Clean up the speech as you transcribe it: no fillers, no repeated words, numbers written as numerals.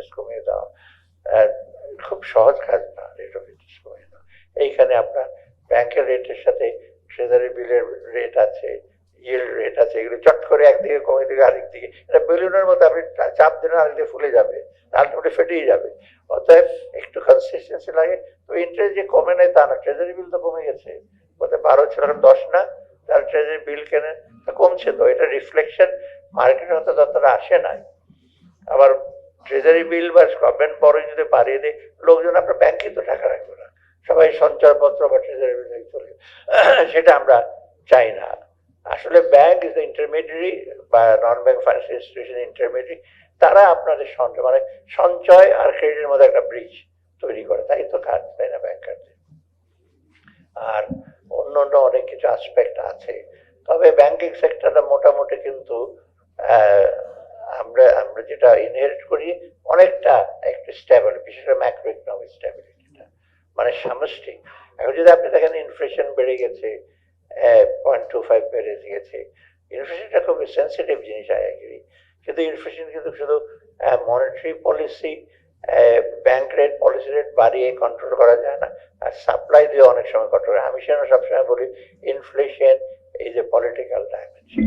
Interest কমিয়ে দেওয়া খুব সহজ কাজ না, রেট অফ ইন্টারেস্ট কমিয়ে দেওয়া। এইখানে আপনার ব্যাংকের রেটের সাথে ট্রেজারি বিলের রেট আছে, ইয়েল্ড রেট আছে, এগুলো চট করে একদিকে কমিয়ে দিকে আরেক দিকে, এটা বেলুনের মতো আপনি চাপ দিলে আরেকদিকে ফুলে যাবে, আলটিমেটলি ফেটেই যাবে। অতএব একটু কনসিস্টেন্সি লাগে। তো ইন্টারেস্ট যে কমে নেয় তা না, ট্রেজারি বিল তো কমে গেছে, বলতে 12 ছিল এখন 10 না, তার ট্রেজারি বিল কেনে তা কমছে। তো এটা রিফ্লেকশন মার্কেটের মতো ততটা আসে নাই। আবার ট্রেজারি বিল বা গভর্নমেন্ট বরং যদি বাড়িয়ে দেয়, লোকজন আপনার ব্যাংকে তো টাকা রাখবে না, সবাই সঞ্চয়পত্র বা ট্রেজারি বিল চলে, সেটা আমরা চাই না। আসলে ব্যাংক ইজ দ্য ইন্টারমিডিয়ারি বা নন ব্যাংক ফাইন্যান্সিয়াল ইনস্টিটিউশন ইন্টারমিডিয়ারি, তারা আপনাদের সঞ্চয় মানে সঞ্চয় আর ক্রেডিটের মধ্যে একটা ব্রিজ তৈরি করে, তাই তো কাজ, তাই না ব্যাংকারদের। আর অন্য অন্য অনেক কিছু অ্যাসপেক্ট আছে, তবে ব্যাংকিং সেক্টরটা মোটামুটি কিন্তু আমরা আমরা যেটা ইনহেরিট করি অনেকটা একটু স্টেবল, বিশেষ করে ম্যাক্রো ইকোনমিক স্টেবিলিটিটা, মানে সামষ্টিক। এখন যদি আপনি দেখেন ইনফ্লেশন বেড়ে গেছে, 0.25 বেড়ে গেছে, ইনফ্লেশনটা খুব সেন্সিটিভ জিনিস আগে, কিন্তু ইনফ্লেশন কিন্তু শুধু monetary policy, bank rate, policy rate বাড়িয়ে কন্ট্রোল করা যায় না, আর সাপ্লাই দিয়ে অনেক সময় কন্ট্রোল। আমি সেজন্য সবসময় বলি inflation is a political dimension.